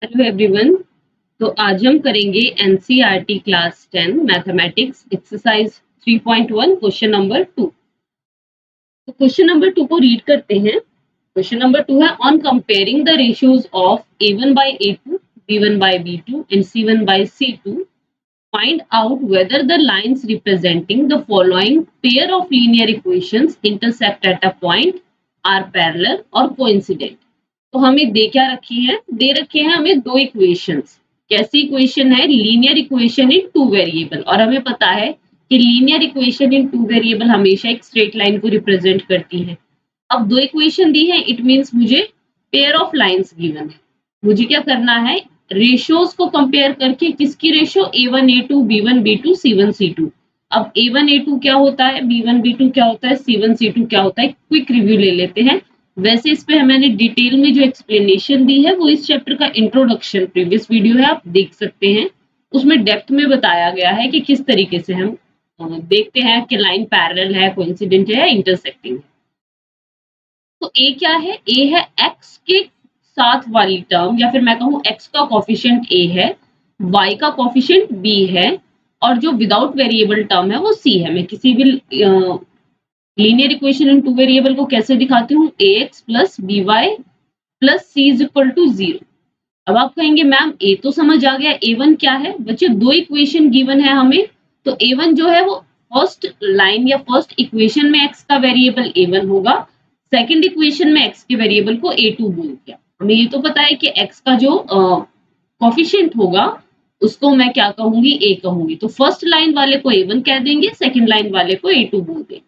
Hello everyone. तो आज हम करेंगे NCERT class 10 mathematics exercise 3.1 question number 2। तो क्वेश्चन नंबर 2 को रीड करते हैं। क्वेश्चन नंबर 2 है on comparing the ratios of a1 by a2, b1 by b2 and c1 by c2, find out whether the lines representing the following pair of linear equations intersect at a point, are parallel or coincident। तो हमें दे क्या रखी है, दे रखे हैं हमें दो equations. कैसी इक्वेशन है? Linear equation in two variable. और हमें पता है कि linear equation in two variable हमेशा एक स्ट्रेट लाइन को रिप्रेजेंट करती है। अब दो इक्वेशन दी है, इट मींस मुझे पेयर ऑफ लाइंस गिवन है। मुझे क्या करना है? रेशियोज को कंपेयर करके, किसकी ratio? a1 a2 b1 b2 c1 c2। अब a1 a2 क्या होता है, b1 b2 क्या होता है, c1 c2 क्या होता है, क्विक रिव्यू ले लेते हैं। वैसे इस पे मैंने डिटेल में जो एक्सप्लेनेशन दी है वो इस चैप्टर का इंट्रोडक्शन प्रीवियस वीडियो है, आप देख सकते हैं। उसमें डेप्थ में बताया गया है कि किस तरीके से हम देखते हैं कि लाइन पैरेलल है, कोइंसिडेंट है या इंटरसेक्टिंग है। तो ए क्या है? ए है एक्स के साथ वाली टर्म, या फिर मैं कहूँ एक्स का कोफिशिएंट ए है, वाई का कोफिशिएंट बी है, और जो विदाउट वेरिएबल टर्म है वो सी है। मैं किसी भी linear equation in two variable को कैसे दिखाती हूँ? ax plus B Y plus C is equal to 0। अब आप कहेंगे मैम ए तो समझ आ गया, a1 क्या है? बच्चे दो इक्वेशन गिवन है हमें, तो a1 जो है वो फर्स्ट लाइन या फर्स्ट इक्वेशन में x का वेरिएबल a1 होगा, सेकंड इक्वेशन में x के वेरिएबल को a2 बोल दिया। हमें ये तो पता है कि x का जो कोफिशिएंट होगा उसको मैं क्या कहूंगी? a कहूंगी। तो फर्स्ट लाइन वाले को a1 कह देंगे, सेकंड लाइन वाले को a2 बोल देंगे।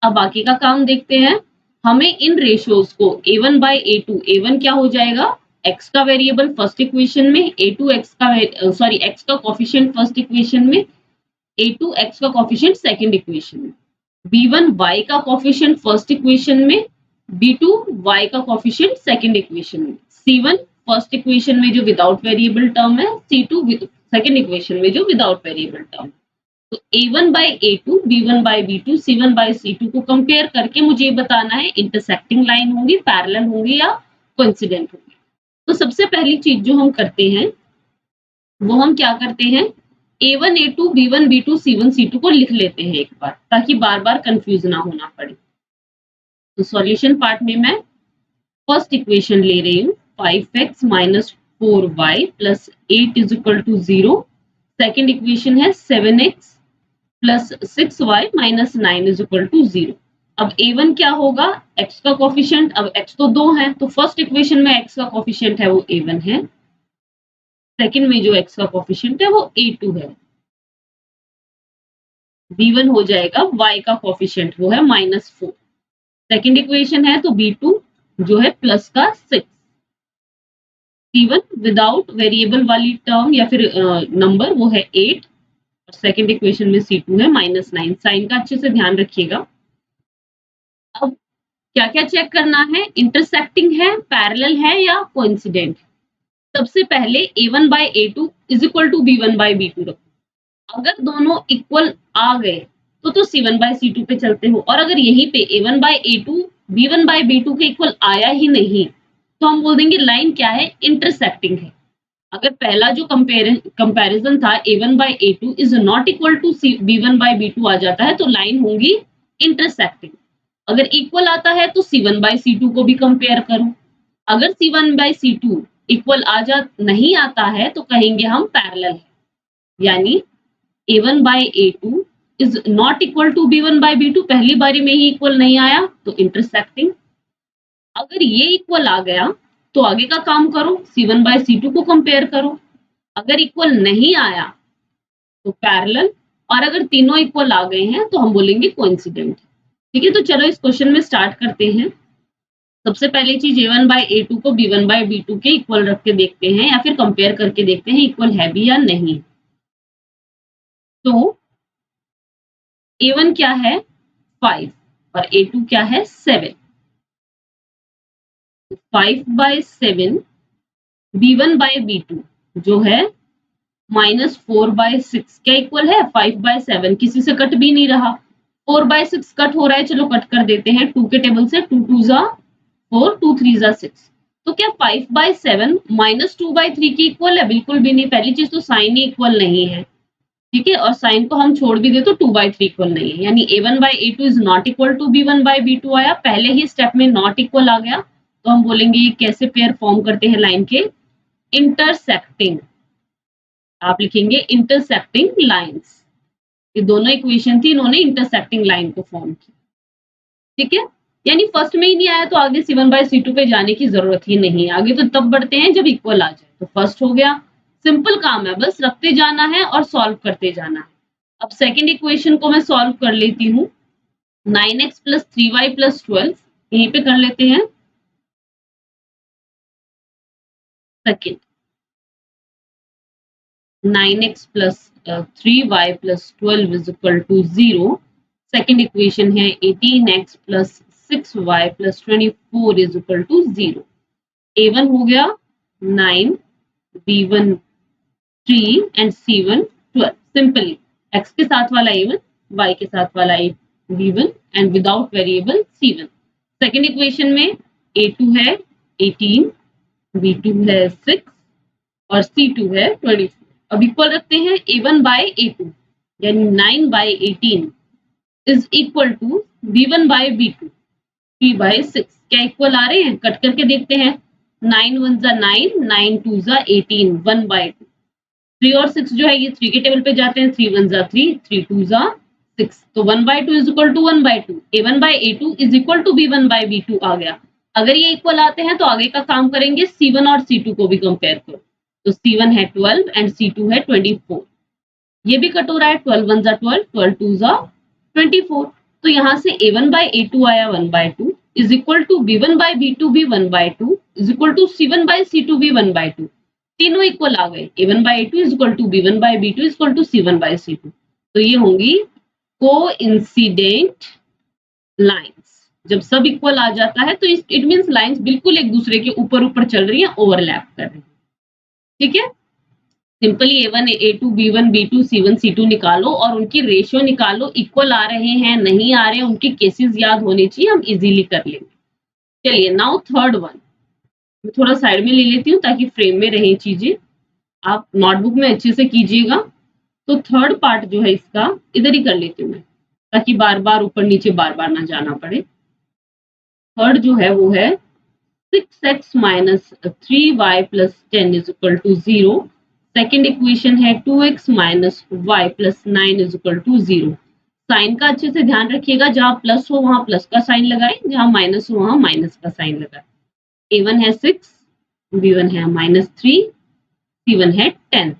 अब बाकी का काम देखते हैं। हमें इन रेशियोज को a1 by a2, a1 क्या हो जाएगा? x का वेरिएबल फर्स्ट इक्वेशन में, a2 x का x का कोफिशिएंट फर्स्ट इक्वेशन में, a2 x का कोफिशिएंट सेकंड इक्वेशन में, b1 y का कोफिशिएंट फर्स्ट इक्वेशन में, b2 y का कोफिशिएंट सेकंड इक्वेशन में, c1 फर्स्ट इक्वेशन में जो विदाउट वेरिएबल टर्म है, c2 सेकंड इक्वेशन में जो विदाउट वेरिएबल टर्म है। तो a1 by a2, b1 by b2, c1 by c2 को कंपेयर करके मुझे ये बताना है इंटरसेक्टिंग लाइन होंगी, पैरेलल होंगी या कोइंसिडेंट होंगी। तो सबसे पहली चीज जो हम करते हैं वो हम क्या करते हैं? a1 a2 b1 b2 c1 c2 को लिख लेते हैं एक बार, ताकि बार बार कंफ्यूज ना होना पड़े। तो सॉल्यूशन पार्ट में मैं फर्स्ट इक्वेशन ले रही हूँ, 5x minus 4y plus 8 is equal to 0। Second equation है 7x plus 6y minus 9 is equal to 0। अब a1 क्या होगा? x का कोफिशिएंट, अब x तो 2 है, तो फर्स्ट इक्वेशन में x का कोफिशिएंट है वो a1 है, सेकंड में जो x का कोफिशिएंट है वो a2 है। b1 हो जाएगा y का कोफिशिएंट, वो है -4। सेकंड इक्वेशन है तो b2 जो है प्लस का 6। c1 विदाउट वेरिएबल वाली टर्म या फिर नंबर वो है 8, और सेकंड इक्वेशन में c2 है -9। साइन का अच्छे से ध्यान रखिएगा। अब क्या क्या चेक करना है? इंटरसेक्टिंग है, पैरेलल है या कोइंसिडेंट। सबसे पहले a1 by a2 is equal to b1 by b2 रखो। अगर दोनों इक्वल आ गए तो c1 by c2 पे चलते हो, और अगर यहीं पे a1 by a2 b1 by b2 के इक्वल आया ही नहीं तो हम बोल देंगे लाइन क्या है? इंटरसेक्टिंग है। अगर पहला जो कंपैरिजन था a1 by a2 is not equal to b1 by b2 आ जाता है तो लाइन होंगी इंटरसेक्टिंग। अगर इक्वल आता है तो c1 by c2 को भी कंपेयर करो। अगर c1 by c2 इक्वल नहीं आता है तो कहेंगे हम पैरेलल है, यानी a1 by a2 is not equal to b1 by b2, पहली बारी में ही इक्वल नहीं आया तो इंटरसेक्टिंग। अगर ये इक्वल आ गया तो आगे का काम करो, c1 by c2 को कंपेयर करो। अगर इक्वल नहीं आया तो पैरेलल, और अगर तीनों इक्वल आ गए हैं तो हम बोलेंगे कोइंसिडेंट। ठीक है, तो चलो इस क्वेश्चन में स्टार्ट करते हैं। सबसे पहली चीज a1 by a2 को b1 by b2 के इक्वल रख के देखते हैं, या फिर कंपेयर करके देखते हैं इक्वल है भी या नहीं। तो a1 क्या है? 5 और a2 क्या है? 7। 5 by 7 b1 by b2 जो है -4 by 6 क्या इक्वल है? 5 by 7। किसी से कट भी नहीं रहा, 4 by 6 कट हो रहा है, चलो कट कर देते हैं। 2 के टेबल से 2 2 जा 4, 2 3 जा 6, तो क्या 5/7 -2/3 की इक्वल है? बिल्कुल भी नहीं। पहली चीज तो साइन ही इक्वल नहीं है, ठीक है, और साइन को हम छोड़ भी दे तो 2/3 इक्वल नहीं है, यानी A1/A2 is not equal to B1/B2 आया, पहले ही स्टेप में नॉट इक्वल आ गया। तो हम बोलेंगे ये कैसे पेयर फॉर्म करते हैं लाइन के? इंटरसेक्टिंग। आप लिखेंगे इंटरसेक्टिंग लाइंस। ये दोनों इक्वेशन थी, इन्होंने इंटरसेक्टिंग लाइन को फॉर्म किया, ठीक है। यानी फर्स्ट में ही नहीं आया तो आगे C1/C2 पे जाने की जरूरत ही नहीं है, आगे तो तब बढ़ते हैं जब इक्वल आ जाए। तो फर्स्ट हो गया, सिंपल काम है, बस रखते जाना है और सॉल्व करते जाना है। अब सेकंड इक्वेशन को मैं सॉल्व कर लेती हूँ। 9x + 3y + 12 यहीं पे कर लेते हैं। Second 9x + 3y + 12 = 0। Second equation है 18x + 6y + 24 = 0। A1 हो गया 9, B1 3 and C1 12। Simply x के साथ वाला A1, y के साथ वाला B1 and without variable C1। Second equation में A2 है 18, B2 है 6 और C2 है 24। अब इक्वल रखते हैं A1/A2, यानी 9/18 इज इक्वल टू B1/B2 3/6। क्या इक्वल आ रहे हैं? कट करके देखते हैं। 9 1 जा 9, 9 2 जा 18, 1/2। 3 और 6 जो है ये 3 के टेबल पे जाते हैं। 3 1 जा 3, 3 2 जा 6, तो 1/2 is equal to 1/2। A1/A2 is equal to B1/B2 आ गया। अगर ये इक्वल आते हैं तो आगे का काम करेंगे, C1 और C2 को भी कंपेयर करो। तो C1 है 12 एंड C2 है 24। ये भी कट हो रहा है, 12 1 जा 12, 12 2 जा 24। तो यहाँ से A1/A2 आया 1/2 इज इक्वल टू B1/B2 भी 1/2 इज इक्वल टू C1/C2 भी 1/2। तीनों इक्वल आ गए। A1/A2 is equal to B1/B2 is equal to C1/C2। तो ये होंगी कोइंसिडेंट लाइंस। जब सब इक्वल आ जाता है तो इट मींस लाइंस बिल्कुल एक दूसरे के ऊपर ऊपर चल रही है, ओवरलैप कर रही है, ठीक है। Simply A1 A2 B1 B2 C1 C2 निकालो और उनकी रेशियो निकालो, इक्वल आ रहे हैं नहीं आ रहे हैं, उनके केसेस याद होने चाहिए, हम इजीली कर लेंगे। चलिए नाउ थर्ड वन, मैं थोड़ा साइड में ले लेती हूँ ताकि फ्रेम में रहे चीजें, आप नोटबुक में अच्छे से कीजिएगा। तो थर्ड पार्ट जो है इसका इधर ही कर लेती हूँ मैं, ताकि बार बार ऊपर नीचे बार बार ना जाना पड़े। थर्ड जो है वो है 6x - 3y + 10 = 0। सेकेंड इक्वेशन है 2x - y + 9 = 0। साइन का अच्छे से ध्यान रखिएगा, जहां प्लस हो वहां प्लस का साइन लगाएं, जहां माइनस हो वहां माइनस का साइन लगाएं। A1 है 6, B1 है -3, C1 है 10।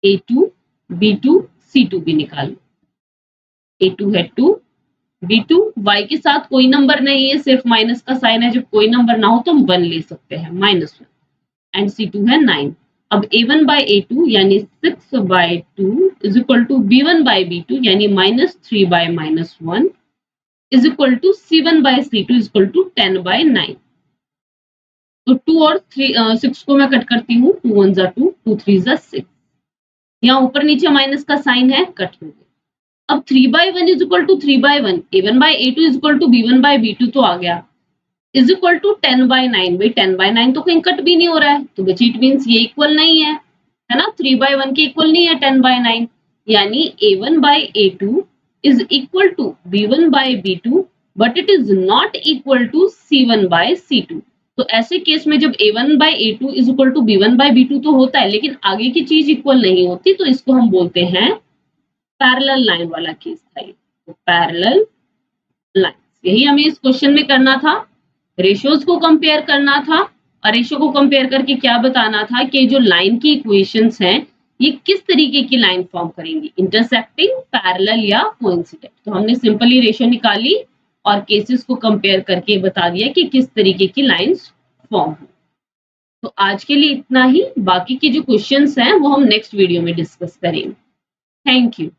A2 B2 C2 भी निकालो। A2 है 2, B2 y के साथ कोई नंबर नहीं है, सिर्फ माइनस का साइन है। जब कोई नंबर ना हो तो हम 1 ले सकते हैं, -1 एंड C2 है 9। अब A1/A2 यानी 6/2 इज इक्वल टू B1/B2 यानी -3/-1 is equal to C1/C2 is equal to 10/9। तो 2 और 6 को मैं कट करती हूँ, 2 1 जा 2, 2 3 जा 6। यहाँ ऊपर नीचे माइनस का साइन है, कट हो गया। अब 3/1 is equal to 3/1, A1/A2 is equal to B1/B2 तो आ गया, इज इक्वल टू 10/9। भाई 10/9 तो कहीं कट भी नहीं हो रहा है, तो बची इट मीन्स ये इक्वल नहीं है ना, 3/1 के इक्वल नहीं है 10/9, यानी A1/A2 is equal to B1/B2 but it is not equal to C1/C2। तो ऐसे केस में जब A1/A2 is equal to B1/B2 तो होता है, लेकिन आगे की चीज इक्वल नहीं होती, तो इसको हम बोलते हैं पैरेलल लाइन वाला केस था ये। तो पैरेलल लाइन, यही हमें इस क्वेश्चन में करना था, रेशियोज को कंपेयर करना था, और रेशियो को कंपेयर करके क्या बताना था कि जो लाइन की इक्वेशंस हैं ये किस तरीके की लाइन फॉर्म करेंगी, इंटरसेक्टिंग, पैरेलल या कोइंसिडेंट। तो हमने सिंपली रेशियो निकाली और केसेस को कंपेयर करके बता दिया कि किस तरीके की लाइंस फॉर्म हो। तो आज के लिए इतना ही, बाकी के जो क्वेश्चंस हैं वो हम नेक्स्ट वीडियो में डिस्कस करेंगे। Thank you.